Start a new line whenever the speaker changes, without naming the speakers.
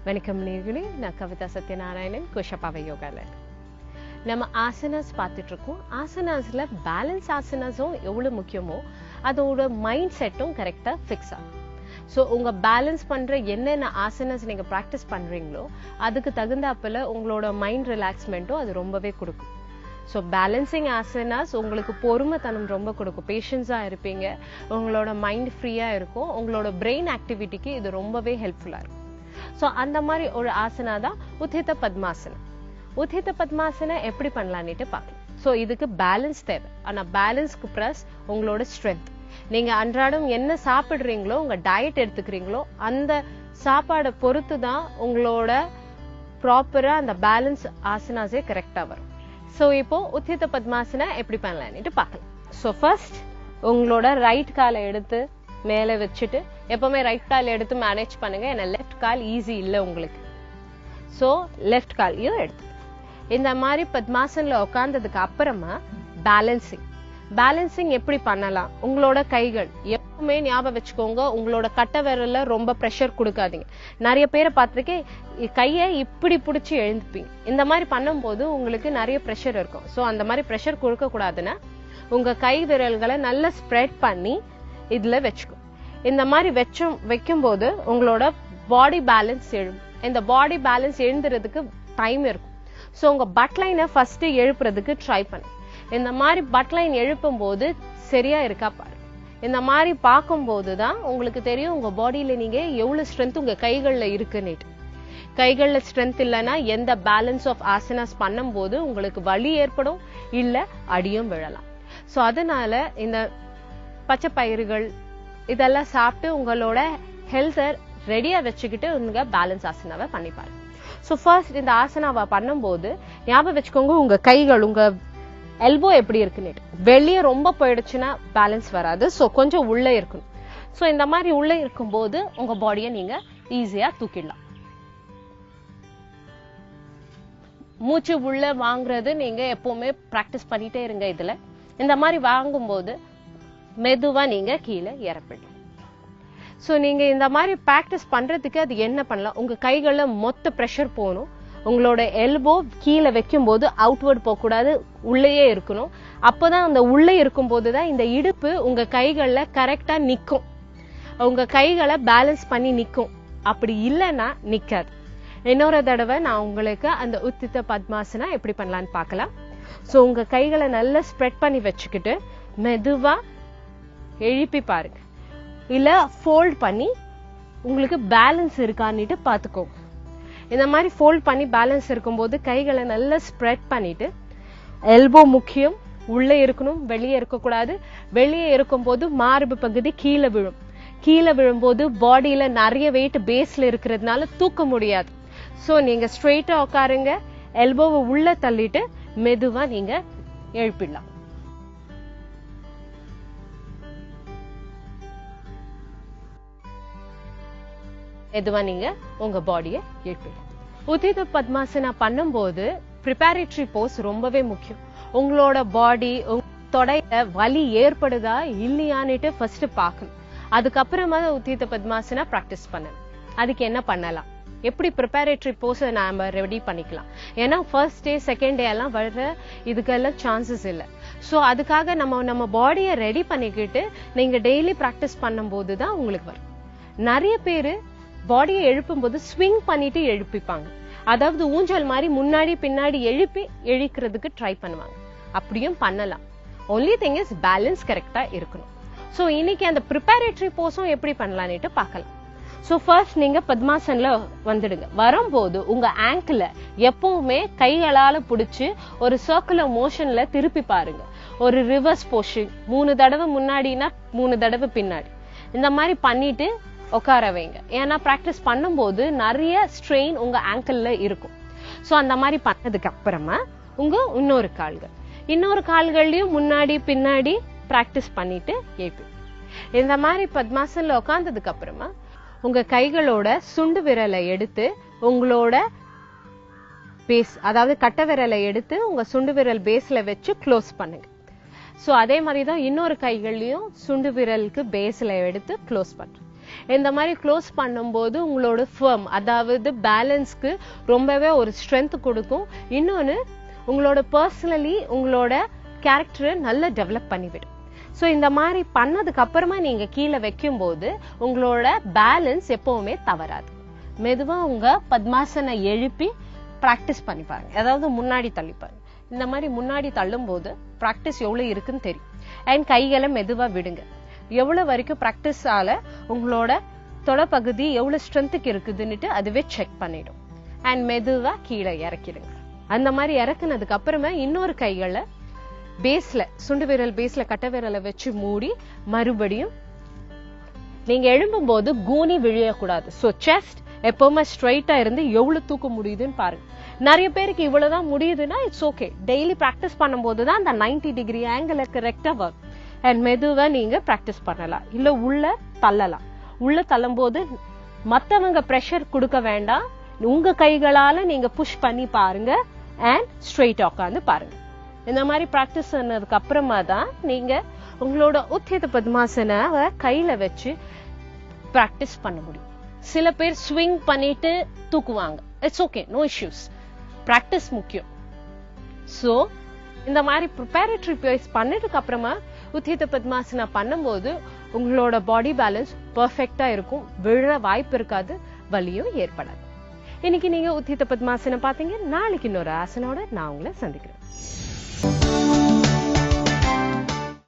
வணக்கம் நேயர்களே, நான் கவிதா சத்யநாராயணன், குஷப்பாவை யோகால. நம்ம ஆசனாஸ் பார்த்துட்டு இருக்கோம். ஆசனாஸ்ல பேலன்ஸ் ஆசனாஸும் எவ்வளவு முக்கியமோ அதோட மைண்ட் செட்டும் கரெக்டா ஃபிக்ஸ் ஆகும். ஸோ உங்க பேலன்ஸ் பண்ற என்னென்ன ஆசனாஸ் நீங்க ப்ராக்டிஸ் பண்றீங்களோ அதுக்கு தகுந்தாப்புல உங்களோட மைண்ட் ரிலாக்ஸ்மெண்ட்டும் அது ரொம்பவே கொடுக்கும். ஸோ பேலன்சிங் ஆசனாஸ் உங்களுக்கு பொறுமைத்தனம் ரொம்ப கொடுக்கும். பேஷன்ஸா இருப்பீங்க, உங்களோட மைண்ட் ஃப்ரீயா இருக்கும், உங்களோட பிரெயின் ஆக்டிவிட்டிக்கு இது ரொம்பவே ஹெல்ப்ஃபுல்லா இருக்கும். ஸோ அந்த மாதிரி ஒரு ஆசனா தான் உத்தித பத்மாசனம். உத்தித பத்மாசனம் எப்படி பண்ணலான்னுட்டு பார்க்கலாம். ஸோ இதுக்கு பேலன்ஸ் தேவை. ஆனா பேலன்ஸ்க்கு பிளஸ் உங்களோட ஸ்ட்ரென்த். நீங்க அன்றாடம் என்ன சாப்பிடுறீங்களோ, உங்க டயட் எடுத்துக்கிறீங்களோ, அந்த சாப்பாடை பொறுத்து தான் உங்களோட ப்ராப்பரா அந்த பேலன்ஸ் ஆசனாஸே கரெக்டா வரும். ஸோ இப்போ உத்தித பத்மாசனம் எப்படி பண்ணலான்னுட்டு பார்க்கலாம். ஸோ ஃபர்ஸ்ட் உங்களோட ரைட் காலை எடுத்து மேலே வச்சுட்டு, எப்பவுமே ரைட் கால் எடுத்து மேனேஜ் பண்ணுங்க, ஏன்னா லெஃப்ட் கால் ஈஸி இல்லை உங்களுக்கு. ஸோ லெஃப்ட் காலையும் எடுத்து இந்த மாதிரி பத்மாசனில் உட்கார்ந்ததுக்கு அப்புறமா பேலன்சிங் எப்படி பண்ணலாம். உங்களோட கைகள் எப்பவுமே ஞாபகம் வச்சுக்கோங்க, உங்களோட கட்டை விரல்ல ரொம்ப ப்ரெஷர் கொடுக்காதீங்க. நிறைய பேரை பார்த்துருக்கேன், கையை இப்படி பிடிச்சி எழுந்துப்பீங்க. இந்த மாதிரி பண்ணும்போது உங்களுக்கு நிறைய ப்ரெஷர் இருக்கும். ஸோ அந்த மாதிரி ப்ரெஷர் கொடுக்க கூடாதுன்னா உங்க கை விரல்களை நல்லா ஸ்ப்ரெட் பண்ணி இதுல வச்சுக்கும். இந்த மாதிரி வைக்கும்போது உங்களோட பாடி பேலன்ஸ் எழும். இந்த பாடி பேலன்ஸ் எழுந்துறதுக்கு டைம் இருக்கும். ஸோ உங்க பட் லைனை ஃபர்ஸ்ட் எழுப்புறதுக்கு ட்ரை பண்ணு. இந்த மாதிரி பட் லைன் எழுப்பும் போது சரியா இருக்கா பாரு. இந்த மாதிரி பார்க்கும்போது தான் உங்களுக்கு தெரியும் உங்க பாடியில நீங்க எவ்வளவு ஸ்ட்ரென்த் உங்க கைகள்ல இருக்குன்னு. கைகள்ல ஸ்ட்ரென்த் இல்லைன்னா எந்த பேலன்ஸ் ஆஃப் ஆசனாஸ் பண்ணும் போது உங்களுக்கு வலி ஏற்படும், இல்ல அடியும் விழலாம். ஸோ அதனால இந்த பச்சை பயிர்கள் இதெல்லாம் சாப்பிட்டு உங்களோட ஹெல்த்தை ரெடியா வச்சுக்கிட்டு உங்க பேலன்ஸ் ஆசனாவை பண்ணிப்பாரு. ஸோ ஃபர்ஸ்ட் இந்த ஆசனாவை பண்ணும்போது ஞாபகம் வச்சுக்கோங்க, உங்க கைகள் உங்க எல்போ எப்படி இருக்குன்னு. வெளியே ரொம்ப போயிடுச்சுன்னா பேலன்ஸ் வராது. ஸோ கொஞ்சம் உள்ள இருக்கணும். ஸோ இந்த மாதிரி உள்ள இருக்கும்போது உங்க பாடியை நீங்க ஈஸியா தூக்கிடலாம். மூச்சு உள்ள வாங்குறது நீங்க எப்பவுமே பிராக்டிஸ் பண்ணிட்டே இருங்க. இதுல இந்த மாதிரி வாங்கும்போது மெதுவா நீங்க கீழே இறப்பிடலாம். ஸோ நீங்க இந்த மாதிரி பிராக்டிஸ் பண்றதுக்கு அது என்ன பண்ணலாம், உங்க கைகள்ல மொத்த ப்ரெஷர் போகணும். உங்களோட எல்போ கீழே வைக்கும் போது அவுட்வர்ட் போக கூடாது, உள்ளேயே இருக்கணும். அப்பதான் அந்த உள்ளே இருக்கும் போதுதான் இந்த இடுப்பு உங்க கைகள்ல கரெக்டா நிக்கும், உங்க கைகளை பேலன்ஸ் பண்ணி நிக்கும். அப்படி இல்லைன்னா நிக்காது. இன்னொரு தடவை நான் உங்களுக்கு அந்த உத்தித பத்மாசனா எப்படி பண்ணலான்னு பார்க்கலாம். ஸோ உங்க கைகளை நல்லா ஸ்ப்ரெட் பண்ணி வச்சுக்கிட்டு மெதுவா எழுப்பி பாருங்க, இல்ல ஃபோல்ட் பண்ணி உங்களுக்கு பேலன்ஸ் இருக்கான்னுட்டு பாத்துக்கோங்க. இந்த மாதிரி ஃபோல்ட் பண்ணி பேலன்ஸ் இருக்கும்போது கைகளை நல்லா ஸ்ப்ரெட் பண்ணிட்டு, எல்போ முக்கியம், உள்ளே இருக்கணும், வெளியே இருக்கக்கூடாது. வெளியே இருக்கும்போது மார்பு பகுதி கீழே விழும். கீழே விழும்போது பாடியில நிறைய வெயிட் பேஸ்ல இருக்கிறதுனால தூக்க முடியாது. ஸோ நீங்க ஸ்ட்ரெயிட்டா உட்காருங்க, எல்போவை உள்ள தள்ளிட்டு மெதுவா நீங்க எழுப்பிடலாம். மெதுவா நீங்க உங்க பாடியை எழுப்பிடலாம். உத்தித பத்மாசனா பண்ணும்போது ப்ரிப்பேரேட்டரி போஸ் ரொம்பவே முக்கியம். உங்களோட பாடி தொடையில வலி ஏற்படுதா இல்லையான்னுட்டு ஃபர்ஸ்ட் பார்க்கணும். அதுக்கப்புறமா உத்தித பத்மாசனா பிராக்டிஸ் பண்ணணும். அதுக்கு என்ன பண்ணலாம், எப்படி ப்ரிப்பேரேட்டரி போஸை நாம ரெடி பண்ணிக்கலாம். ஏன்னா ஃபர்ஸ்ட் டே செகண்ட் டே எல்லாம் வர்ற இதுக்கெல்லாம் சான்சஸ் இல்லை. ஸோ அதுக்காக நம்ம பாடியை ரெடி பண்ணிக்கிட்டு நீங்க டெய்லி ப்ராக்டிஸ் பண்ணும்போது தான் உங்களுக்கு வரும். நிறைய பேரு பாடியை எழுப்பும் போது ஸ்விங் பண்ணிட்டு எழுப்பிப்பாங்க. அதாவது ஊஞ்சல் மாதிரி முன்னாடி பின்னாடி எழுக்கிறதுக்கு ட்ரை பண்ணுவாங்க. அப்படியும் பண்ணலாம். ஒன்லி திங் இஸ் பேலன்ஸ் கரெக்டா இருக்கணும். ஸோ இன்னைக்கு அந்த ப்ரிப்பேரேட்டரி போஸும் எப்படி பண்ணலான்னுட்டு பார்க்கலாம். ஸோ ஃபர்ஸ்ட் நீங்க பத்மாசன்ல வந்துடுங்க. வரும்போது உங்க ஆங்கிள் எப்பவுமே கைகளால பிடிச்சு ஒரு சர்க்குலர் மோஷன்ல திருப்பி பாருங்க. ஒரு ரிவர்ஸ் போஷன், 3 தடவை முன்னாடினா 3 தடவை பின்னாடி, இந்த மாதிரி பண்ணிட்டு உட்கார வைங்க. ஏன்னா பிராக்டிஸ் பண்ணும்போது நிறைய ஸ்ட்ரெயின் உங்க ஆங்கிள்ல இருக்கும். ஸோ அந்த மாதிரி பண்ணதுக்கு அப்புறமா உங்க இன்னொரு கால்கள்லயும் முன்னாடி பின்னாடி பிராக்டிஸ் பண்ணிட்டு ஏப்பி. இந்த மாதிரி பத்மாசன்ல உட்கார்ந்ததுக்கு அப்புறமா உங்க கைகளோட சுண்டு விரலை எடுத்து உங்களோட பேஸ், அதாவது கட்டை விரலை எடுத்து உங்க சுண்டு விரல் பேஸ்ல வச்சு க்ளோஸ் பண்ணுங்க. ஸோ அதே மாதிரிதான் இன்னொரு கைகள்லயும் சுண்டு விரலுக்கு பேஸ்ல எடுத்து க்ளோஸ் பண்றேன். இந்த மாதிரி க்ளோஸ் பண்ணும்போது உங்களோட ஃபர்ம், அதாவது பேலன்ஸ்க்கு ரொம்பவே ஒரு ஸ்ட்ரென்த் கொடுக்கும். இன்னொன்னு உங்களோட பர்சனலி உங்களோட கேரக்டரை நல்லா டெவலப் பண்ணிவிடும். ஸோ இந்த மாதிரி பண்ணதுக்கு அப்புறமா நீங்க கீழே வைக்கும் போது உங்களோட பேலன்ஸ் எப்பவுமே தவறாது. மெதுவா உங்க பத்மாசனை எழுப்பி பிராக்டிஸ் பண்ணி பாருங்க. அதாவது முன்னாடி தள்ளிப்பாருங்க. இந்த மாதிரி முன்னாடி தள்ளும் போது பிராக்டிஸ் எவ்வளவு இருக்குன்னு தெரியும். அண்ட் கைகளை மெதுவா விடுங்க. எவ்வளவு வரைக்கும் பிராக்டிஸ் ஆல உங்களோட தொடப்பகுதி எவ்வளவு ஸ்ட்ரென்த்துக்கு இருக்குதுன்னுட்டு அதுவே செக் பண்ணிடும். அண்ட் மெதுவா கீழே இறக்கிடுங்க. அந்த மாதிரி இறக்குனதுக்கு அப்புறமா இன்னொரு கைகளை பேஸ்ல, சுண்டு விரல் பேஸ்ல கட்ட விரலை வச்சு மூடி மறுபடியும் நீங்க எழும்பும் போது கூனி விழியக்கூடாது. ஸோ செஸ்ட் எப்பவுமே ஸ்ட்ரைட்டா இருந்து எவ்வளவு தூக்க முடியுதுன்னு பாருங்க. நிறைய பேருக்கு இவ்வளவுதான் முடியுதுன்னா இட்ஸ் ஓகே. டெய்லி பிராக்டிஸ் பண்ணும்போது தான் அந்த 90 டிகிரி ஆங்கிள் கரெக்டா வரும். அண்ட் மெதுவா நீங்க பிராக்டிஸ் பண்ணலாம். இல்ல உள்ள தள்ளலாம். உள்ள தள்ளும் போது மத்தவங்க பிரஷர் கொடுக்க வேண்டாம். உங்க கைகளால நீங்க புஷ் பண்ணி பாருங்க. அண்ட் ஸ்ட்ரெயிட்டா உட்காந்து பாருங்க. இந்த மாதிரி பிராக்டிஸ் பண்ணதுக்கு அப்புறமா தான் நீங்க உங்களோட உத்தியத பத்மாசனை கையில வச்சு பிராக்டிஸ் பண்ண முடியும். சில பேர் ஸ்விங் பண்ணிட்டு தூக்குவாங்க. It's okay, no issues. Practice முக்கியம். சோ இந்த மாதிரி ப்ரிப்பேரட்டரி பேஸ் பண்ணதுக்கு அப்புறமா உத்தியத பத்மாசனா பண்ணும்போது உங்களோட பாடி பேலன்ஸ் பெர்ஃபெக்ட்டா இருக்கும். விழ வாய்ப்பு இருக்காது, வலியும் ஏற்படாது. இன்னைக்கு நீங்க உத்தியத பத்மாசனம் பாத்தீங்க. நாளைக்கு இன்னொரு ஆசனோட நான் உங்களை சந்திக்கிறேன்.